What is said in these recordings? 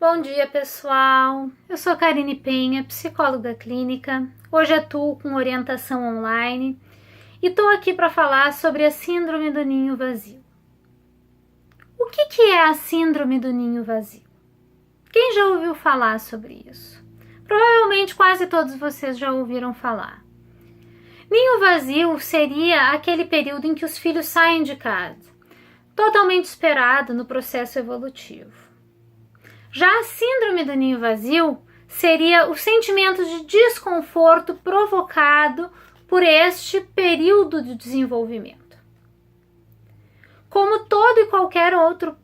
Bom dia, pessoal. Eu sou Karine Penha, psicóloga clínica. Hoje atuo com orientação online e estou aqui para falar sobre a síndrome do ninho vazio. O que é a síndrome do ninho vazio? Quem já ouviu falar sobre isso? Provavelmente quase todos vocês já ouviram falar. Ninho vazio seria aquele período em que os filhos saem de casa, totalmente esperado no processo evolutivo. Já a síndrome do ninho vazio seria o sentimento de desconforto provocado por este período de desenvolvimento. Como todo e qualquer outro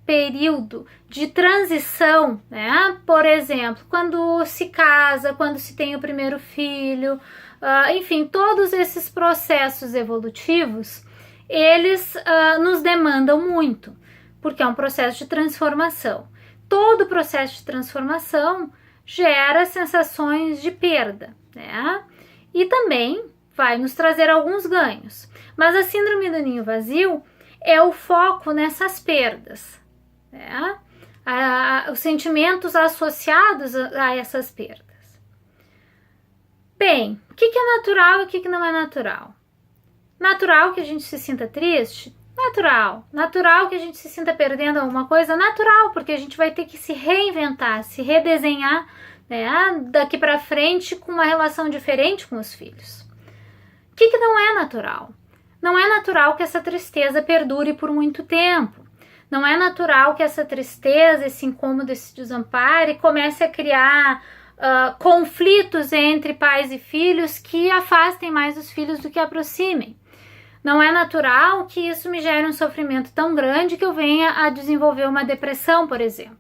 período de transição, né? Por exemplo, quando se casa, quando se tem o primeiro filho, enfim, todos esses processos evolutivos, eles nos demandam muito, porque é um processo de transformação. Todo o processo de transformação gera sensações de perda, né? E também vai nos trazer alguns ganhos. Mas a síndrome do ninho vazio é o foco nessas perdas, né? Os sentimentos associados a essas perdas. Bem, o que é natural e o que não é natural? Natural que a gente se sinta triste? Natural que a gente se sinta perdendo alguma coisa, natural, porque a gente vai ter que se reinventar, se redesenhar, né, daqui para frente com uma relação diferente com os filhos. O que não é natural? Não é natural que essa tristeza perdure por muito tempo. Não é natural que essa tristeza, esse incômodo, esse desamparo comece a criar conflitos entre pais e filhos que afastem mais os filhos do que aproximem. Não é natural que isso me gere um sofrimento tão grande que eu venha a desenvolver uma depressão, por exemplo.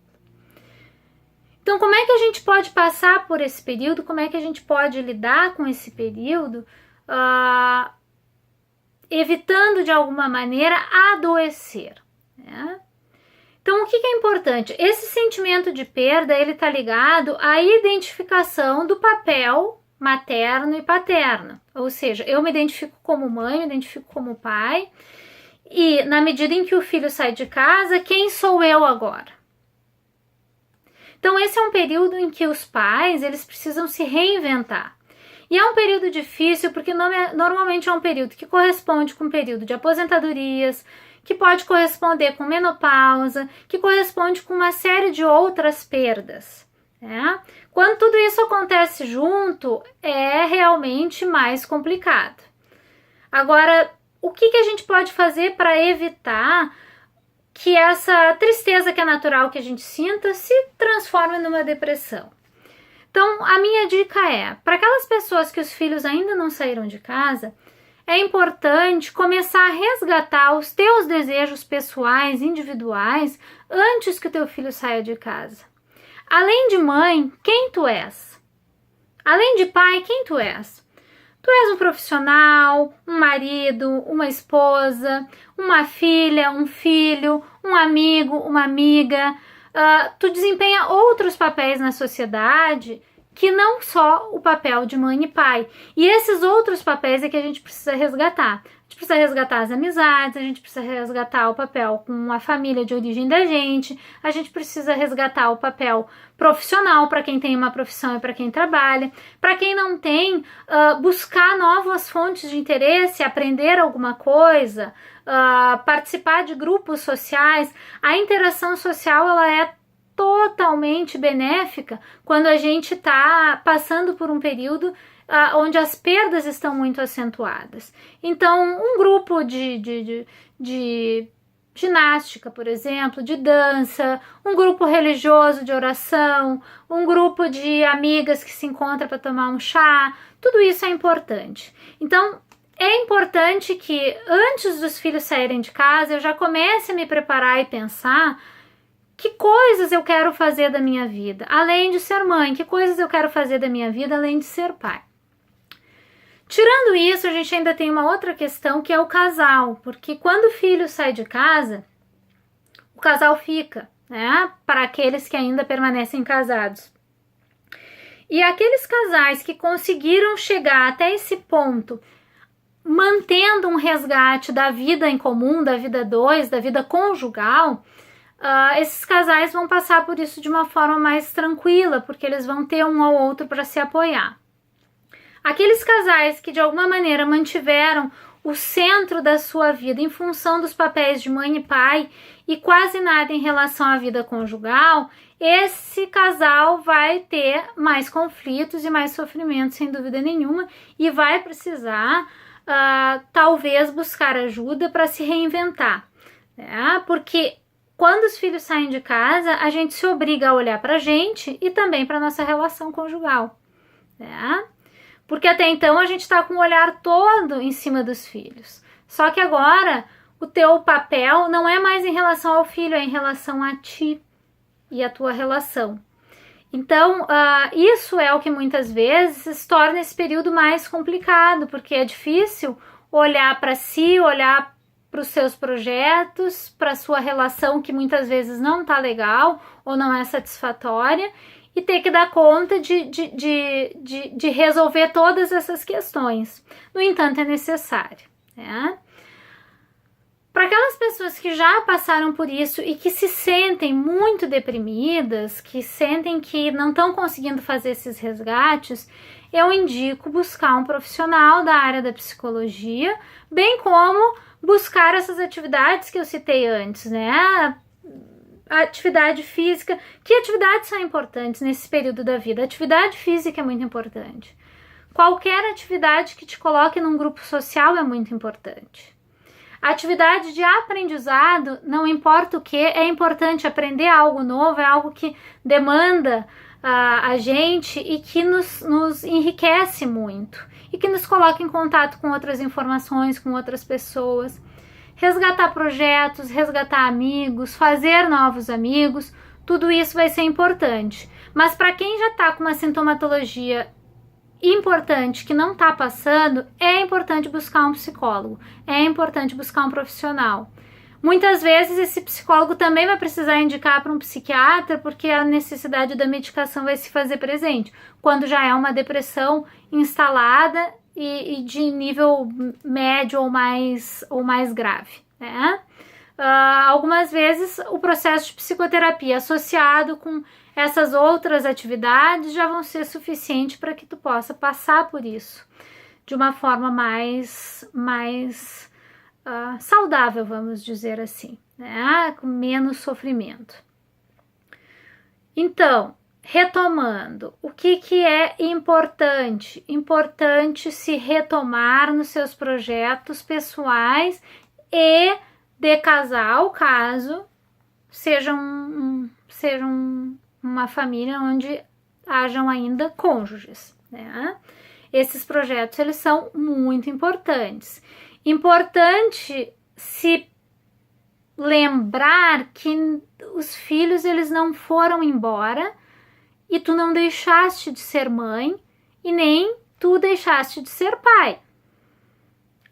Então, como é que a gente pode passar por esse período? Como é que a gente pode lidar com esse período, evitando de alguma maneira adoecer, né? Então, o que é importante? Esse sentimento de perda, ele está ligado à identificação do papel materno e paterno, ou seja, eu me identifico como mãe, me identifico como pai, e na medida em que o filho sai de casa, quem sou eu agora? Então esse é um período em que os pais, eles precisam se reinventar, e é um período difícil porque normalmente é um período que corresponde com um período de aposentadorias, que pode corresponder com menopausa, que corresponde com uma série de outras perdas. Quando tudo isso acontece junto, é realmente mais complicado. Agora, o que a gente pode fazer para evitar que essa tristeza que é natural que a gente sinta se transforme numa depressão? Então, a minha dica é, para aquelas pessoas que os filhos ainda não saíram de casa, é importante começar a resgatar os teus desejos pessoais, individuais, antes que o teu filho saia de casa. Além de mãe, quem tu és? Além de pai, quem tu és? Tu és um profissional, um marido, uma esposa, uma filha, um filho, um amigo, uma amiga. Tu desempenha outros papéis na sociedade que não só o papel de mãe e pai. E esses outros papéis é que a gente precisa resgatar. A gente precisa resgatar as amizades, a gente precisa resgatar o papel com a família de origem da gente, a gente precisa resgatar o papel profissional para quem tem uma profissão e para quem trabalha. Para quem não tem, buscar novas fontes de interesse, aprender alguma coisa, participar de grupos sociais. A interação social, ela é totalmente benéfica quando a gente está passando por um período onde as perdas estão muito acentuadas. Então, um grupo de ginástica, por exemplo, de dança, um grupo religioso de oração, um grupo de amigas que se encontram para tomar um chá, tudo isso é importante. Então, é importante que antes dos filhos saírem de casa, eu já comece a me preparar e pensar que coisas eu quero fazer da minha vida, além de ser mãe, que coisas eu quero fazer da minha vida, além de ser pai. Tirando isso, a gente ainda tem uma outra questão que é o casal, porque quando o filho sai de casa, o casal fica, né? Para aqueles que ainda permanecem casados. E aqueles casais que conseguiram chegar até esse ponto, mantendo um resgate da vida em comum, da vida dois, da vida conjugal, esses casais vão passar por isso de uma forma mais tranquila, porque eles vão ter um ao outro para se apoiar. Aqueles casais que de alguma maneira mantiveram o centro da sua vida em função dos papéis de mãe e pai e quase nada em relação à vida conjugal, esse casal vai ter mais conflitos e mais sofrimentos, sem dúvida nenhuma, e vai precisar talvez buscar ajuda para se reinventar, né? Porque quando os filhos saem de casa, a gente se obriga a olhar para a gente e também para nossa relação conjugal, né? Porque até então a gente está com o olhar todo em cima dos filhos. Só que agora o teu papel não é mais em relação ao filho, é em relação a ti e a tua relação. Então, isso é o que muitas vezes torna esse período mais complicado, porque é difícil olhar para si, olhar para os seus projetos, para a sua relação que muitas vezes não está legal ou não é satisfatória, e ter que dar conta de resolver todas essas questões. No entanto, é necessário, né? Para aquelas pessoas que já passaram por isso e que se sentem muito deprimidas, que sentem que não estão conseguindo fazer esses resgates, eu indico buscar um profissional da área da psicologia, bem como buscar essas atividades que eu citei antes, né? Atividade física. Que atividades são importantes nesse período da vida? Atividade física é muito importante. Qualquer atividade que te coloque num grupo social é muito importante. A atividade de aprendizado, não importa o que, é importante. Aprender algo novo é algo que demanda a gente e que nos enriquece muito e que nos coloca em contato com outras informações, com outras pessoas. Resgatar projetos, resgatar amigos, fazer novos amigos, tudo isso vai ser importante. Mas para quem já está com uma sintomatologia importante que não está passando, é importante buscar um psicólogo, é importante buscar um profissional. Muitas vezes esse psicólogo também vai precisar indicar para um psiquiatra, porque a necessidade da medicação vai se fazer presente, quando já é uma depressão instalada e de nível médio ou mais grave, né? Algumas vezes o processo de psicoterapia associado com essas outras atividades já vão ser suficiente para que tu possa passar por isso de uma forma mais saudável, vamos dizer assim, né? Com menos sofrimento. Então, retomando, o que é importante? Importante se retomar nos seus projetos pessoais e de casal, caso seja uma família onde hajam ainda cônjuges, né? Esses projetos, eles são muito importantes. Importante se lembrar que os filhos, eles não foram embora e tu não deixaste de ser mãe e nem tu deixaste de ser pai.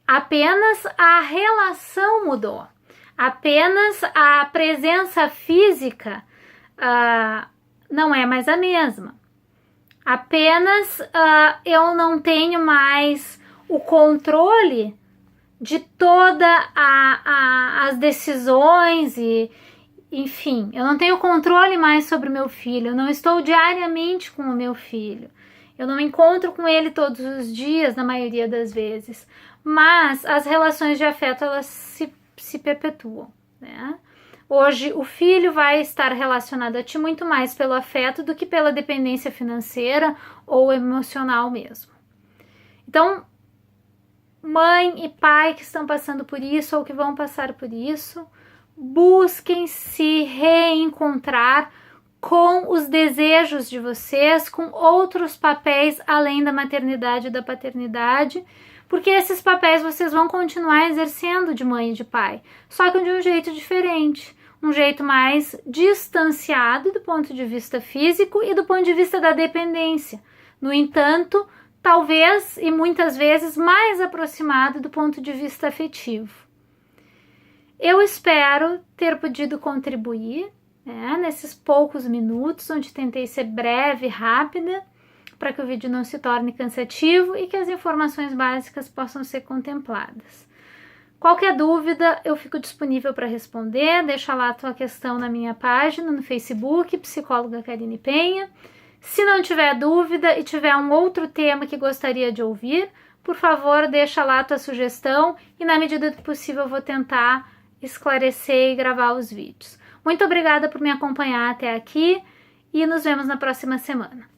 Apenas a relação mudou. Apenas a presença física não é mais a mesma. Apenas eu não tenho mais o controle de todas as decisões e, enfim, eu não tenho controle mais sobre o meu filho, eu não estou diariamente com o meu filho, eu não me encontro com ele todos os dias, na maioria das vezes, mas as relações de afeto, elas se perpetuam, né? Hoje, o filho vai estar relacionado a ti muito mais pelo afeto do que pela dependência financeira ou emocional mesmo. Então, mãe e pai que estão passando por isso ou que vão passar por isso, busquem se reencontrar com os desejos de vocês, com outros papéis além da maternidade e da paternidade, porque esses papéis vocês vão continuar exercendo de mãe e de pai, só que de um jeito diferente, um jeito mais distanciado do ponto de vista físico e do ponto de vista da dependência. No entanto, talvez e muitas vezes mais aproximado do ponto de vista afetivo. Eu espero ter podido contribuir, né, nesses poucos minutos, onde tentei ser breve e rápida, para que o vídeo não se torne cansativo e que as informações básicas possam ser contempladas. Qualquer dúvida, eu fico disponível para responder. Deixa lá a tua questão na minha página, no Facebook, Psicóloga Karine Penha. Se não tiver dúvida e tiver um outro tema que gostaria de ouvir, por favor, deixa lá a tua sugestão e, na medida do possível, eu vou tentar esclarecer e gravar os vídeos. Muito obrigada por me acompanhar até aqui e nos vemos na próxima semana.